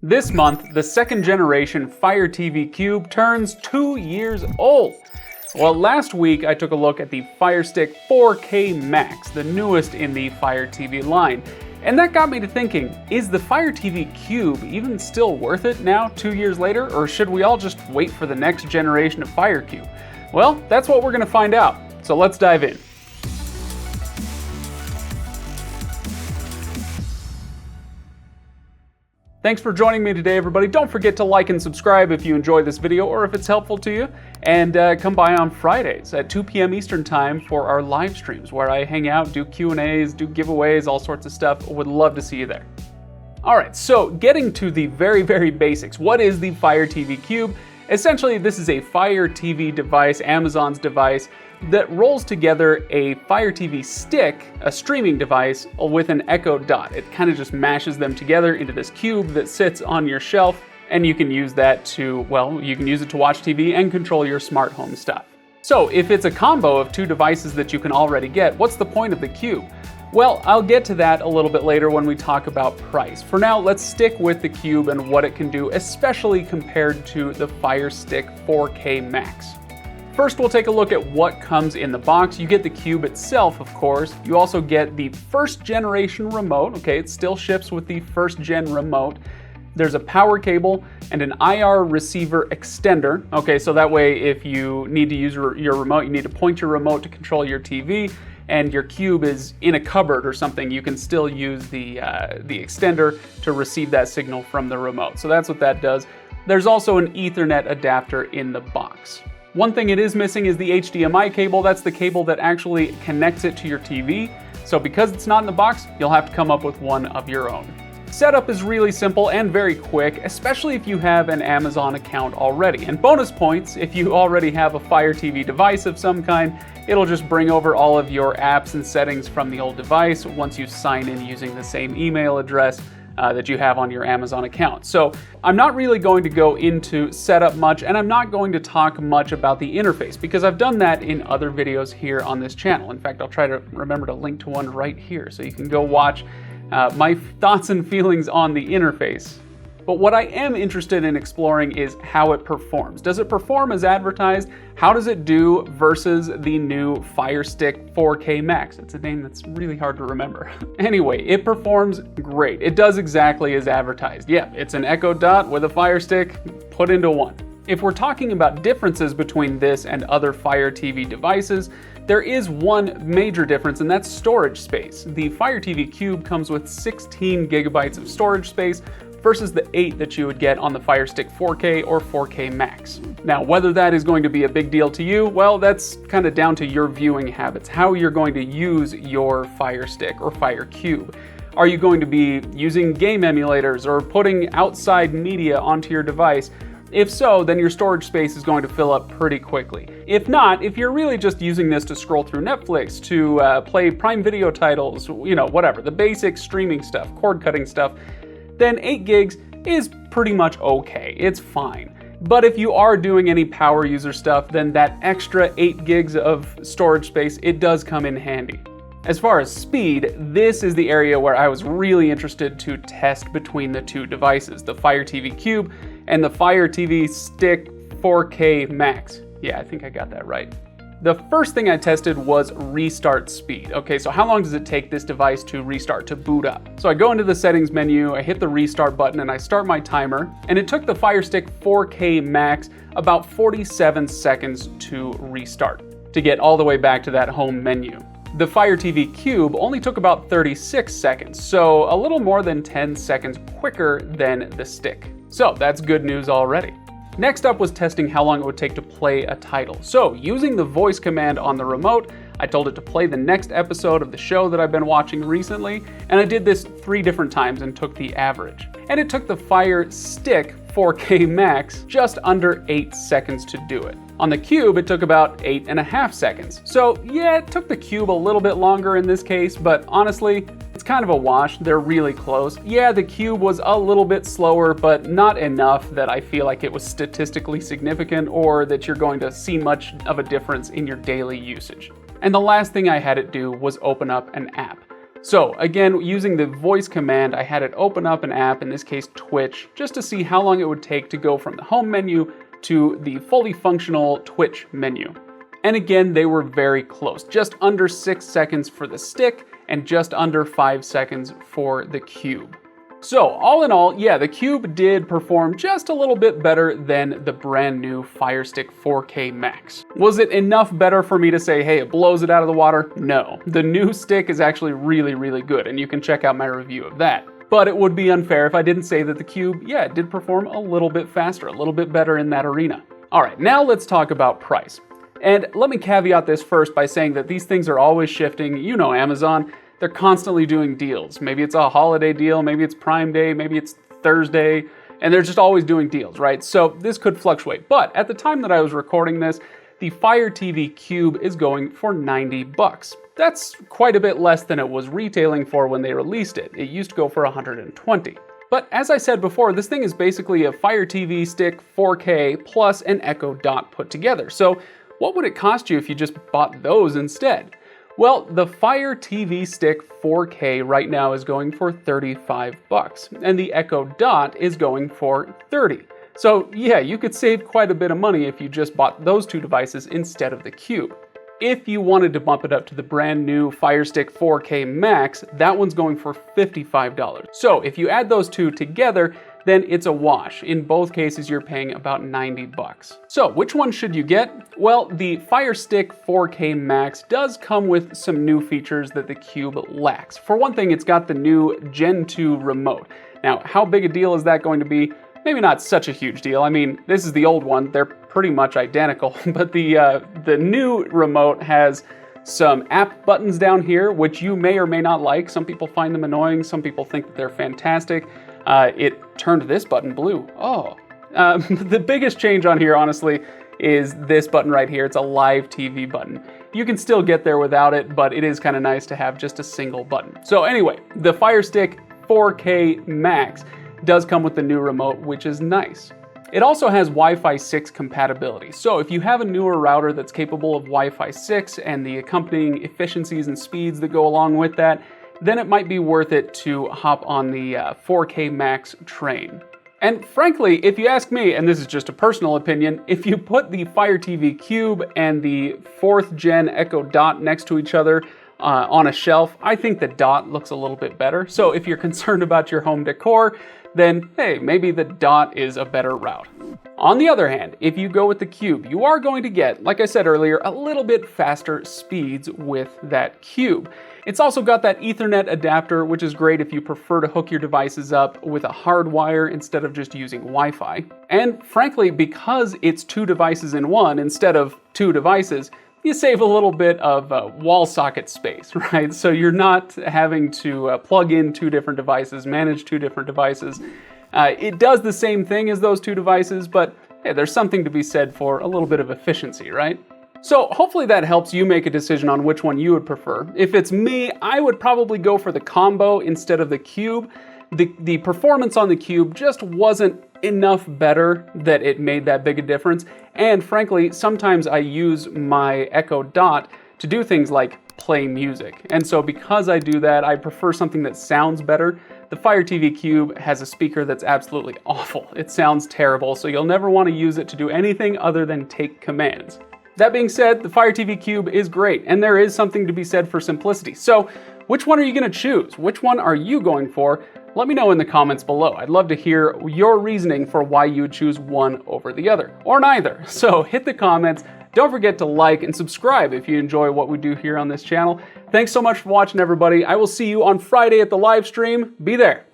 This month, the second generation Fire TV Cube turns 2 years old. Well, last week I took a look at the Fire Stick 4K Max, the newest in the Fire TV line. And that got me to thinking, is the Fire TV Cube even still worth it now, 2 years later, or should we all just wait for the next generation of Fire Cube? Well, that's what we're going to find out, so let's dive in. Thanks for joining me today, everybody. Don't forget to like and subscribe if you enjoy this video or if it's helpful to you. And come by on Fridays at 2 p.m. Eastern Time for our live streams where I hang out, do Q&As, do giveaways, all sorts of stuff. Would love to see you there. All right, so getting to the very basics. What is the Fire TV Cube? Essentially, this is a Fire TV device, Amazon's device, that rolls together a Fire TV stick, a streaming device, with an Echo Dot. It kind of just mashes them together into this cube that sits on your shelf, and you can use that to, well, you can use it to watch TV and control your smart home stuff. So if it's a combo of two devices that you can already get, what's the point of the cube? Well, I'll get to that a little bit later when we talk about price. For now, let's stick with the cube and what it can do, especially compared to the Fire Stick 4K Max. First, we'll take a look at what comes in the box. You get the cube itself, of course. You also get the first generation remote. Okay, it still ships with the first gen remote. There's a power cable and an IR receiver extender. Okay, so that way if you need to use your remote, you need to point your remote to control your TV, and your cube is in a cupboard or something, you can still use the extender to receive that signal from the remote. So that's what that does. There's also an Ethernet adapter in the box. One thing it is missing is the HDMI cable. That's the cable that actually connects it to your TV. So because it's not in the box, you'll have to come up with one of your own. Setup is really simple and very quick, especially if you have an Amazon account already. And bonus points, if you already have a Fire TV device of some kind, it'll just bring over all of your apps and settings from the old device once you sign in using the same email address that you have on your Amazon account. So I'm not really going to go into setup much, and I'm not going to talk much about the interface because I've done that in other videos here on this channel. In fact, I'll try to remember to link to one right here so you can go watch my thoughts and feelings on the interface. But what I am interested in exploring is how it performs. Does it perform as advertised? How does it do versus the new Fire Stick 4K Max? It's a name that's really hard to remember. Anyway, it performs great. It does exactly as advertised. Yeah, it's an Echo Dot with a Fire Stick put into one. If we're talking about differences between this and other Fire TV devices, there is one major difference, and that's storage space. The Fire TV Cube comes with 16 gigabytes of storage space versus the 8 that you would get on the Fire Stick 4K or 4K Max. Now, whether that is going to be a big deal to you, well, that's kind of down to your viewing habits, how you're going to use your Fire Stick or Fire Cube. Are you going to be using game emulators or putting outside media onto your device? If so, then your storage space is going to fill up pretty quickly. If not, if you're really just using this to scroll through Netflix, to play Prime Video titles, you know, whatever, the basic streaming stuff, cord cutting stuff, then 8 gigs is pretty much okay. It's fine. But if you are doing any power user stuff, then that extra 8 gigs of storage space, it does come in handy. As far as speed, this is the area where I was really interested to test between the two devices, the Fire TV Cube and the Fire TV Stick 4K Max. Yeah, I think I got that right. The first thing I tested was restart speed. Okay, so how long does it take this device to restart, to boot up? So I go into the settings menu, I hit the restart button, and I start my timer, and it took the Fire Stick 4K Max about 47 seconds to restart, to get all the way back to that home menu. The Fire TV Cube only took about 36 seconds, so a little more than 10 seconds quicker than the stick. So that's good news already. Next up was testing how long it would take to play a title. So using the voice command on the remote, I told it to play the next episode of the show that I've been watching recently, and I did this 3 different times and took the average. And it took the Fire Stick 4K Max just under 8 seconds to do it. On the Cube, it took about 8.5 seconds. So yeah, it took the Cube a little bit longer in this case, but honestly, it's kind of a wash. They're really close. Yeah, the Cube was a little bit slower, but not enough that I feel like it was statistically significant or that you're going to see much of a difference in your daily usage. And the last thing I had it do was open up an app. So again, using the voice command, I had it open up an app, in this case Twitch, just to see how long it would take to go from the home menu to the fully functional Twitch menu. And again, they were very close, just under 6 seconds for the stick and just under 5 seconds for the cube. So all in all, yeah, the cube did perform just a little bit better than the brand new Fire Stick 4K Max. Was it enough better for me to say, hey, it blows it out of the water? No. The new stick is actually really, really good, and you can check out my review of that. But it would be unfair if I didn't say that the cube, yeah, it did perform a little bit faster, a little bit better in that arena. All right, now let's talk about price. And let me caveat this first by saying that these things are always shifting. You know Amazon. They're constantly doing deals. Maybe it's a holiday deal, maybe it's Prime Day, maybe it's Thursday, and they're just always doing deals, right? So this could fluctuate. But at the time that I was recording this, the Fire TV Cube is going for $90. That's quite a bit less than it was retailing for when they released it. It used to go for $120. But as I said before, this thing is basically a Fire TV stick 4K plus an Echo Dot put together. So what would it cost you if you just bought those instead? Well, the Fire TV Stick 4K right now is going for $35, and the Echo Dot is going for $30. So yeah, you could save quite a bit of money if you just bought those two devices instead of the Cube. If you wanted to bump it up to the brand new Fire Stick 4K Max, that one's going for $55. So if you add those two together, then it's a wash. In both cases, you're paying about $90. So which one should you get? Well, the Fire Stick 4K Max does come with some new features that the Cube lacks. For one thing, it's got the new Gen 2 remote. Now, how big a deal is that going to be? Maybe not such a huge deal. I mean, this is the old one. They're pretty much identical, but the new remote has some app buttons down here, which you may or may not like. Some people find them annoying. Some people think that they're fantastic. It turned this button blue. Oh. The biggest change on here, honestly, is this button right here. It's a live TV button. You can still get there without it, but it is kind of nice to have just a single button. So anyway, the Fire Stick 4K Max does come with the new remote, which is nice. It also has Wi-Fi 6 compatibility. So if you have a newer router that's capable of Wi-Fi 6 and the accompanying efficiencies and speeds that go along with that, then it might be worth it to hop on the 4K Max train. And frankly, if you ask me, and this is just a personal opinion, if you put the Fire TV Cube and the 4th gen Echo Dot next to each other on a shelf, I think the Dot looks a little bit better. So if you're concerned about your home decor, then hey, maybe the Dot is a better route. On the other hand, if you go with the Cube, you are going to get, like I said earlier, a little bit faster speeds with that Cube. It's also got that Ethernet adapter, which is great if you prefer to hook your devices up with a hard wire instead of just using Wi-Fi. And frankly, because it's two devices in one instead of two devices, you save a little bit of wall socket space, right? So you're not having to plug in two different devices, manage two different devices. It does the same thing as those two devices, but hey, there's something to be said for a little bit of efficiency, right? So hopefully that helps you make a decision on which one you would prefer. If it's me, I would probably go for the combo instead of the Cube. The performance on the Cube just wasn't enough better that it made that big a difference. And frankly, sometimes I use my Echo Dot to do things like play music. And so because I do that, I prefer something that sounds better. The Fire TV Cube has a speaker that's absolutely awful. It sounds terrible, so you'll never want to use it to do anything other than take commands. That being said, the Fire TV Cube is great, and there is something to be said for simplicity. So which one are you going to choose? Which one are you going for? Let me know in the comments below. I'd love to hear your reasoning for why you would choose one over the other, or neither. So hit the comments. Don't forget to like and subscribe if you enjoy what we do here on this channel. Thanks so much for watching, everybody. I will see you on Friday at the live stream. Be there.